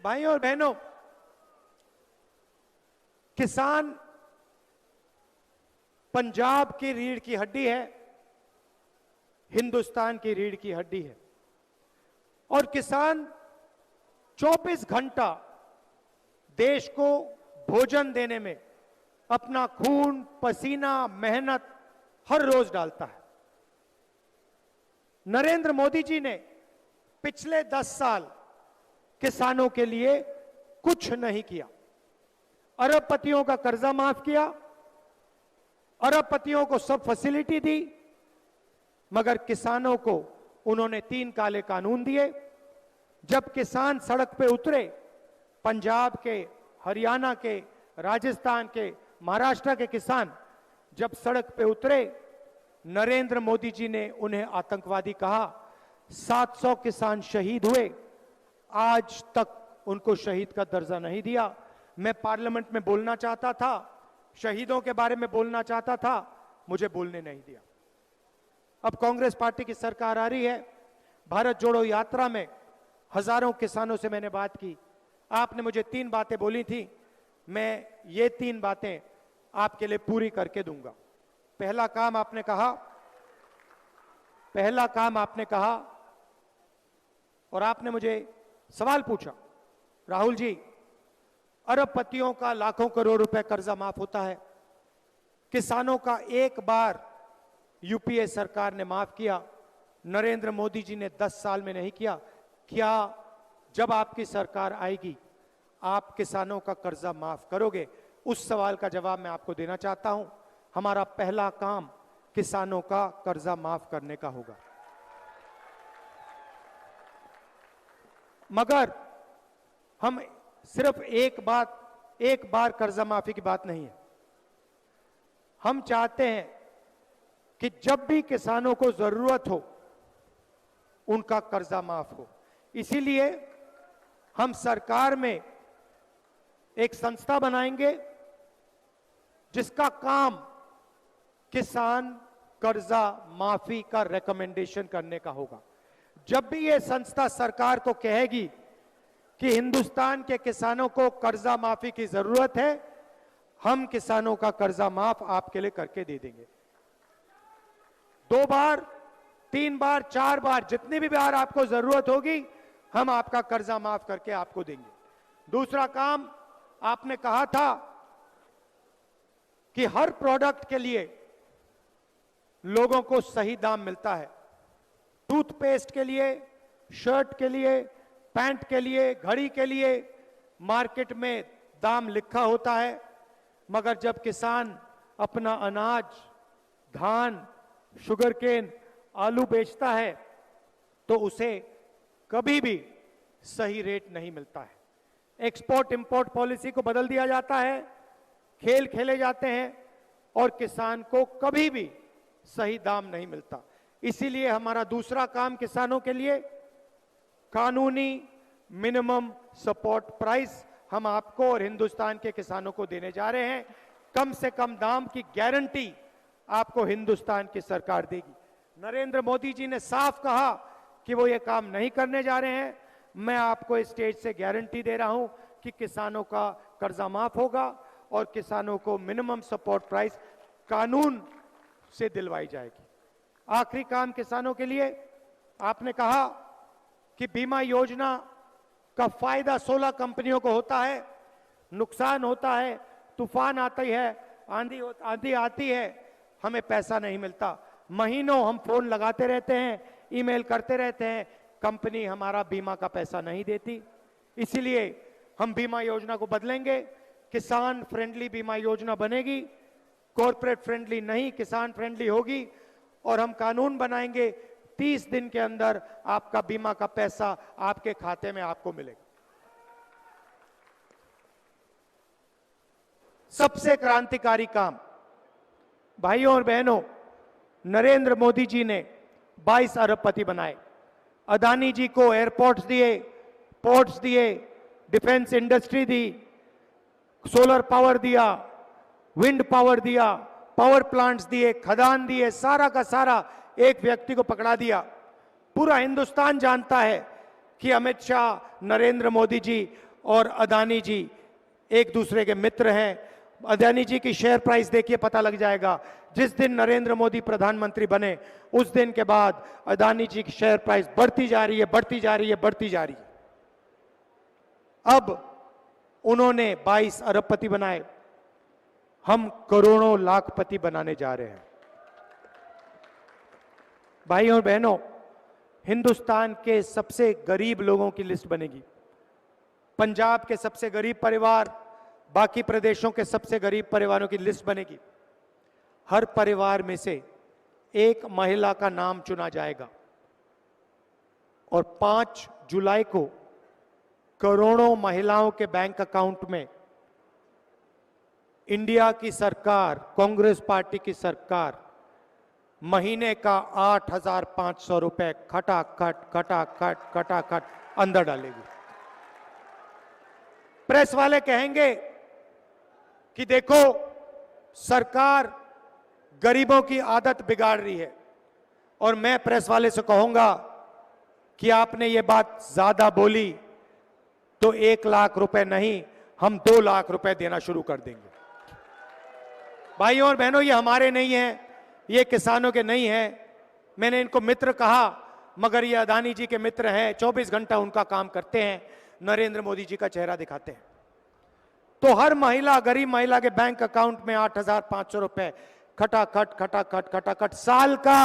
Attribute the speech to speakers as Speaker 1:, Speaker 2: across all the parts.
Speaker 1: भाइयों और बहनों, किसान पंजाब की रीढ़ की हड्डी है, हिंदुस्तान की रीढ़ की हड्डी है। और किसान 24 घंटा देश को भोजन देने में अपना खून, पसीना, मेहनत हर रोज डालता है। नरेंद्र मोदी जी ने पिछले 10 साल किसानों के लिए कुछ नहीं किया। अरबपतियों का कर्जा माफ किया, अरबपतियों को सब फैसिलिटी दी, मगर किसानों को उन्होंने 3 काले कानून दिए। जब किसान सड़क पे उतरे, पंजाब के, हरियाणा के, राजस्थान के, महाराष्ट्र के किसान जब सड़क पे उतरे, नरेंद्र मोदी जी ने उन्हें आतंकवादी कहा। 700 किसान शहीद हुए, आज तक उनको शहीद का दर्जा नहीं दिया। मैं पार्लियामेंट में बोलना चाहता था, शहीदों के बारे में बोलना चाहता था, मुझे बोलने नहीं दिया। अब कांग्रेस पार्टी की सरकार आ रही है। भारत जोड़ो यात्रा में हजारों किसानों से मैंने बात की। आपने मुझे 3 बातें बोली थी, मैं ये 3 बातें आपके लिए पूरी करके दूंगा। पहला काम आपने कहा और आपने मुझे सवाल पूछा, राहुल जी, अरबपतियों का लाखों करोड़ रुपए कर्जा माफ होता है, किसानों का एक बार यूपीए सरकार ने माफ किया, नरेंद्र मोदी जी ने 10 साल में नहीं किया। क्या जब आपकी सरकार आएगी आप किसानों का कर्जा माफ करोगे? उस सवाल का जवाब मैं आपको देना चाहता हूं। हमारा पहला काम किसानों का कर्जा माफ करने का होगा। मगर हम सिर्फ एक बार कर्जा माफी की बात नहीं है। हम चाहते हैं कि जब भी किसानों को जरूरत हो उनका कर्जा माफ हो। इसीलिए हम सरकार में एक संस्था बनाएंगे जिसका काम किसान कर्जा माफी का रिकमेंडेशन करने का होगा। जब भी यह संस्था सरकार को कहेगी कि हिंदुस्तान के किसानों को कर्जा माफी की जरूरत है, हम किसानों का कर्जा माफ आपके लिए करके दे देंगे। 2 बार, 3 बार, 4 बार, जितनी भी बार आपको जरूरत होगी हम आपका कर्जा माफ करके आपको देंगे। दूसरा काम, आपने कहा था कि हर प्रोडक्ट के लिए लोगों को सही दाम मिलता है। टूथपेस्ट के लिए, शर्ट के लिए, पैंट के लिए, घड़ी के लिए मार्केट में दाम लिखा होता है, मगर जब किसान अपना अनाज, धान, शुगरकेन, आलू बेचता है तो उसे कभी भी सही रेट नहीं मिलता है। एक्सपोर्ट इंपोर्ट पॉलिसी को बदल दिया जाता है, खेल खेले जाते हैं और किसान को कभी भी सही दाम नहीं मिलता। इसीलिए हमारा दूसरा काम किसानों के लिए कानूनी मिनिमम सपोर्ट प्राइस हम आपको और हिंदुस्तान के किसानों को देने जा रहे हैं। कम से कम दाम की गारंटी आपको हिंदुस्तान की सरकार देगी। नरेंद्र मोदी जी ने साफ कहा कि वो ये काम नहीं करने जा रहे हैं। मैं आपको इस स्टेज से गारंटी दे रहा हूं कि किसानों का कर्जा माफ होगा और किसानों को मिनिमम सपोर्ट प्राइस कानून से दिलवाई जाएगी। आखिरी काम किसानों के लिए, आपने कहा कि बीमा योजना का फायदा 16 कंपनियों को होता है, नुकसान होता है, तूफान आती है, आंधी आती है, हमें पैसा नहीं मिलता। महीनों हम फोन लगाते रहते हैं, ईमेल करते रहते हैं, कंपनी हमारा बीमा का पैसा नहीं देती। इसीलिए हम बीमा योजना को बदलेंगे, किसान फ्रेंडली बीमा योजना बनेगी, कॉर्पोरेट फ्रेंडली नहीं, किसान फ्रेंडली होगी। और हम कानून बनाएंगे 30 दिन के अंदर आपका बीमा का पैसा आपके खाते में आपको मिलेगा। सबसे क्रांतिकारी काम, भाइयों और बहनों, नरेंद्र मोदी जी ने 22 अरबपति बनाए। अदानी जी को एयरपोर्ट्स दिए, पोर्ट्स दिए, डिफेंस इंडस्ट्री दी, सोलर पावर दिया, विंड पावर दिया, पावर प्लांट्स दिए, खदान दिए, सारा का सारा एक व्यक्ति को पकड़ा दिया। पूरा हिंदुस्तान जानता है कि अमित शाह, नरेंद्र मोदी जी और अदानी जी एक दूसरे के मित्र हैं। अदानी जी की शेयर प्राइस देखिए, पता लग जाएगा। जिस दिन नरेंद्र मोदी प्रधानमंत्री बने उस दिन के बाद अदानी जी की शेयर प्राइस बढ़ती जा रही है, बढ़ती जा रही है, बढ़ती जा रही है। अब उन्होंने 22 अरबपति बनाए, हम करोड़ों लाखपति बनाने जा रहे हैं। भाइयों और बहनों, हिंदुस्तान के सबसे गरीब लोगों की लिस्ट बनेगी। पंजाब के सबसे गरीब परिवार, बाकी प्रदेशों के सबसे गरीब परिवारों की लिस्ट बनेगी। हर परिवार में से एक महिला का नाम चुना जाएगा और 5 जुलाई को करोड़ों महिलाओं के बैंक अकाउंट में इंडिया की सरकार, कांग्रेस पार्टी की सरकार महीने का 8,500 रुपए खटाखट खटाखट खटाखट अंदर डालेगी। प्रेस वाले कहेंगे कि देखो सरकार गरीबों की आदत बिगाड़ रही है, और मैं प्रेस वाले से कहूंगा कि आपने ये बात ज्यादा बोली तो 1 लाख रुपए नहीं, हम 2 लाख रुपए देना शुरू कर देंगे। भाइयों और बहनों, ये हमारे नहीं है, ये किसानों के नहीं है। मैंने इनको मित्र कहा, मगर ये अदानी जी के मित्र हैं। 24 घंटा उनका काम करते हैं, नरेंद्र मोदी जी का चेहरा दिखाते हैं। तो हर महिला, गरीब महिला के बैंक अकाउंट में 8,500 रुपए खटाखट खटाखट खटाखट, साल का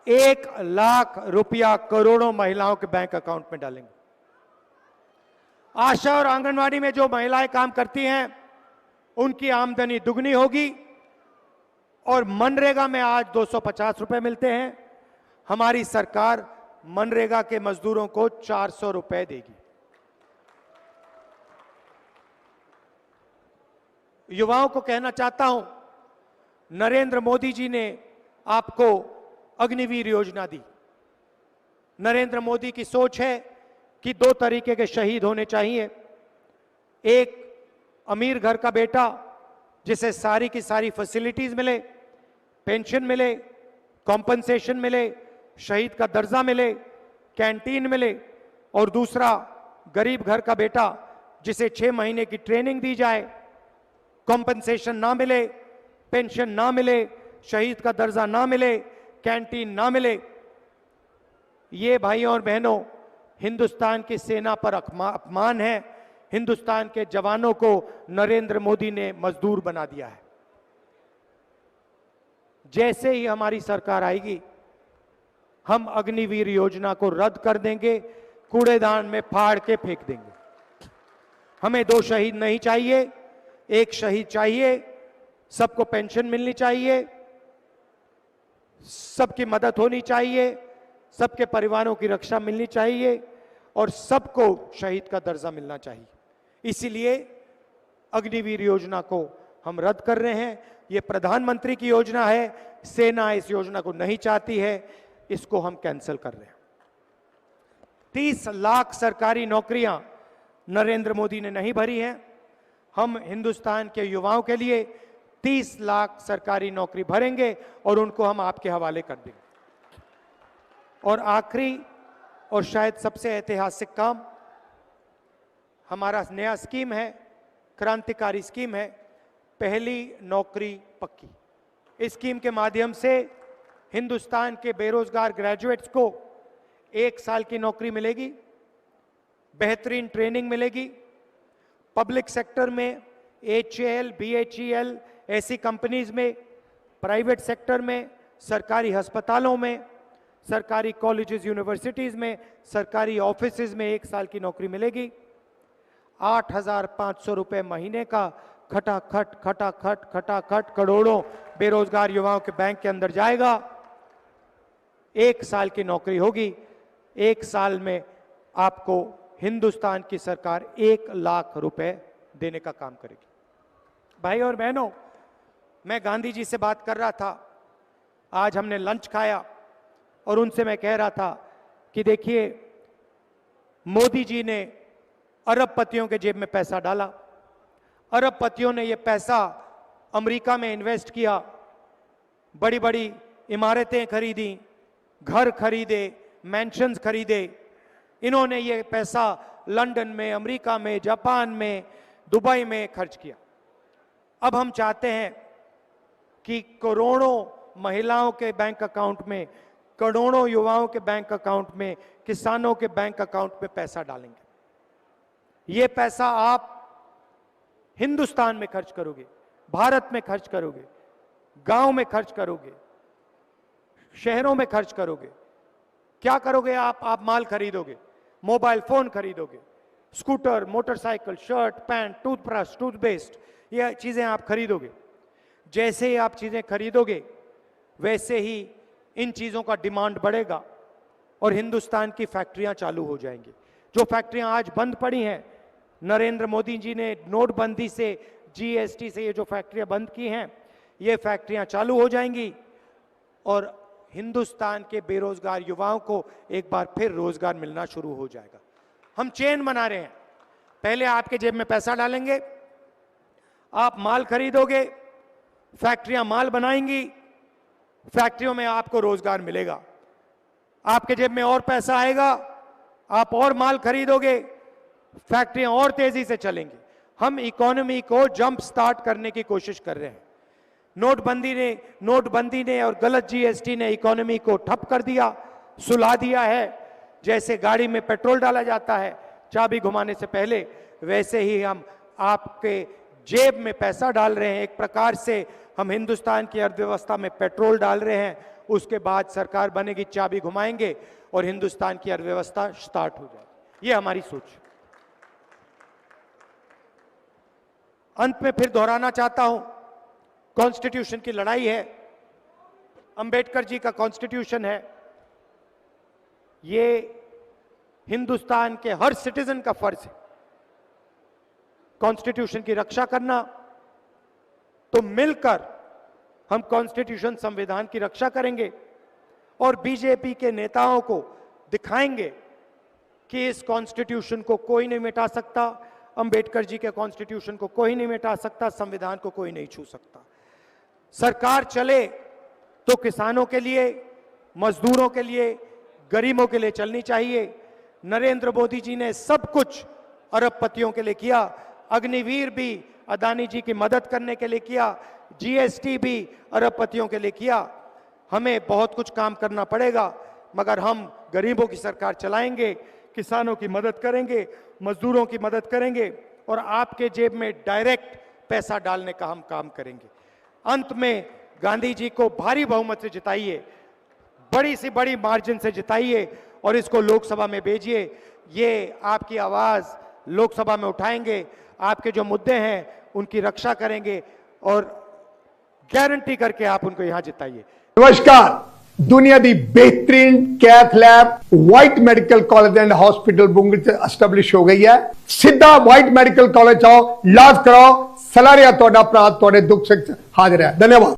Speaker 1: 1 लाख रुपया करोड़ों महिलाओं के बैंक अकाउंट में डालेंगे। आशा और आंगनवाड़ी में जो महिलाएं काम करती हैं उनकी आमदनी दुगनी होगी, और मनरेगा में आज 250 रुपए मिलते हैं। हमारी सरकार मनरेगा के मजदूरों को 400 रुपए देगी। युवाओं को कहना चाहता हूं, नरेंद्र मोदी जी ने आपको अग्निवीर योजना दी। नरेंद्र मोदी की सोच है कि 2 तरीके के शहीद होने चाहिए। एक अमीर घर का बेटा जिसे सारी की सारी फैसिलिटीज मिले, पेंशन मिले, कॉम्पनसेशन मिले, शहीद का दर्जा मिले, कैंटीन मिले, और दूसरा गरीब घर का बेटा जिसे 6 महीने की ट्रेनिंग दी जाए, कॉम्पनसेशन ना मिले, पेंशन ना मिले, शहीद का दर्जा ना मिले, कैंटीन ना मिले। ये भाइयों और बहनों हिंदुस्तान की सेना पर अपमान है। हिंदुस्तान के जवानों को नरेंद्र मोदी ने मजदूर बना दिया है। जैसे ही हमारी सरकार आएगी, हम अग्निवीर योजना को रद्द कर देंगे, कूड़ेदान में फाड़ के फेंक देंगे। हमें 2 शहीद नहीं चाहिए, 1 शहीद चाहिए। सबको पेंशन मिलनी चाहिए, सबकी मदद होनी चाहिए, सबके परिवारों की रक्षा मिलनी चाहिए, और सबको शहीद का दर्जा मिलना चाहिए। इसीलिए अग्निवीर योजना को हम रद्द कर रहे हैं। ये प्रधानमंत्री की योजना है, सेना इस योजना को नहीं चाहती है, इसको हम कैंसिल कर रहे हैं। 30 लाख सरकारी नौकरियां नरेंद्र मोदी ने नहीं भरी हैं। हम हिंदुस्तान के युवाओं के लिए 30 लाख सरकारी नौकरी भरेंगे और उनको हम आपके हवाले कर देंगे। और आखिरी और शायद सबसे ऐतिहासिक काम, हमारा नया स्कीम है, क्रांतिकारी स्कीम है, पहली नौकरी पक्की। इस स्कीम के माध्यम से हिंदुस्तान के बेरोजगार ग्रेजुएट्स को 1 साल की नौकरी मिलेगी, बेहतरीन ट्रेनिंग मिलेगी। पब्लिक सेक्टर में HAL, BHEL ऐसी कंपनीज में, प्राइवेट सेक्टर में, सरकारी अस्पतालों में, सरकारी कॉलेजेस यूनिवर्सिटीज में, सरकारी ऑफिसेज में 1 साल की नौकरी मिलेगी। 8,500 रुपए महीने का खटाखट खटाखट खटाखट करोड़ों बेरोजगार युवाओं के बैंक के अंदर जाएगा। 1 साल की नौकरी होगी। 1 साल में आपको हिंदुस्तान की सरकार 1 लाख रुपए देने का काम करेगी। भाई और बहनों, मैं गांधी जी से बात कर रहा था, आज हमने लंच खाया और उनसे मैं कह रहा था कि देखिए, मोदी जी ने अरबपतियों के जेब में पैसा डाला, अरबपतियों ने ये पैसा अमेरिका में इन्वेस्ट किया, बड़ी बड़ी इमारतें खरीदी, घर खरीदे, मैंशंस खरीदे। इन्होंने ये पैसा लंदन में, अमेरिका में, जापान में, दुबई में खर्च किया। अब हम चाहते हैं कि करोड़ों महिलाओं के बैंक अकाउंट में, करोड़ों युवाओं के बैंक अकाउंट में, किसानों के बैंक अकाउंट में पैसा डालेंगे। ये पैसा आप हिंदुस्तान में खर्च करोगे, भारत में खर्च करोगे, गांव में खर्च करोगे, शहरों में खर्च करोगे। क्या करोगे आप माल खरीदोगे, मोबाइल फोन खरीदोगे, scooter, motorcycle, shirt, pant, toothbrush, toothpaste, ये चीजें आप खरीदोगे। जैसे ही आप चीजें खरीदोगे वैसे ही इन चीजों का डिमांड बढ़ेगा और हिंदुस्तान की फैक्ट्रियां चालू हो जाएंगी। जो फैक्ट्रियां आज बंद पड़ी हैं, नरेंद्र मोदी जी ने नोटबंदी से, जीएसटी से ये जो फैक्ट्रियां बंद की हैं, ये फैक्ट्रियां चालू हो जाएंगी और हिंदुस्तान के बेरोजगार युवाओं को एक बार फिर रोजगार मिलना शुरू हो जाएगा। हम चेन बना रहे हैं। पहले आपके जेब में पैसा डालेंगे, आप माल खरीदोगे, फैक्ट्रियां माल बनाएंगी, फैक्ट्रियों में आपको रोजगार मिलेगा। आपके जेब में और पैसा आएगा, आप और माल खरीदोगे, फैक्ट्रियां और तेजी से चलेंगी। हम इकोनॉमी को जंप स्टार्ट करने की कोशिश कर रहे हैं। नोटबंदी ने और गलत जीएसटी ने इकोनॉमी को ठप कर दिया, सुला दिया है। जैसे गाड़ी में पेट्रोल डाला जाता है चाबी घुमाने से पहले, वैसे ही हम आपके जेब में पैसा डाल रहे हैं। एक प्रकार से हम हिंदुस्तान की अर्थव्यवस्था में पेट्रोल डाल रहे हैं। उसके बाद सरकार बनेगी, चाबी घुमाएंगे और हिंदुस्तान की अर्थव्यवस्था स्टार्ट हो जाएगी। ये हमारी सोच। अंत में फिर दोहराना चाहता हूं, कॉन्स्टिट्यूशन की लड़ाई है, अंबेडकर जी का कॉन्स्टिट्यूशन है। ये हिंदुस्तान के हर सिटीजन का फर्ज है कॉन्स्टिट्यूशन की रक्षा करना। तो मिलकर हम कॉन्स्टिट्यूशन, संविधान की रक्षा करेंगे और बीजेपी के नेताओं को दिखाएंगे कि इस कॉन्स्टिट्यूशन को कोई नहीं मिटा सकता, अंबेडकर जी के कॉन्स्टिट्यूशन को कोई नहीं मिटा सकता, संविधान को कोई नहीं छू सकता। सरकार चले तो किसानों के लिए, मजदूरों के लिए, गरीबों के लिए चलनी चाहिए। नरेंद्र मोदी जी ने सब कुछ अरबपतियों के लिए किया। अग्निवीर भी अदानी जी की मदद करने के लिए किया, जीएसटी भी अरबपतियों के लिए किया। हमें बहुत कुछ काम करना पड़ेगा, मगर हम गरीबों की सरकार चलाएंगे, किसानों की मदद करेंगे, मजदूरों की मदद करेंगे और आपके जेब में डायरेक्ट पैसा डालने का हम काम करेंगे। अंत में गांधी जी को भारी बहुमत से जिताइए, बड़ी से बड़ी मार्जिन से जिताइए और इसको लोकसभा में भेजिए। ये आपकी आवाज लोकसभा में उठाएंगे, आपके जो मुद्दे हैं उनकी रक्षा करेंगे और गारंटी करके आप उनको यहां जिताइए।
Speaker 2: नमस्कार, दुनिया दी बेहतरीन cath lab white medical college and hospital बुंगल से एस्टैब्लिश हो गई है। सीधा व्हाइट मेडिकल कॉलेज आओ, इलाज कराओ, सलाह रिया तोड़ा अपराध तोड़े दुख से हाजिर है। धन्यवाद।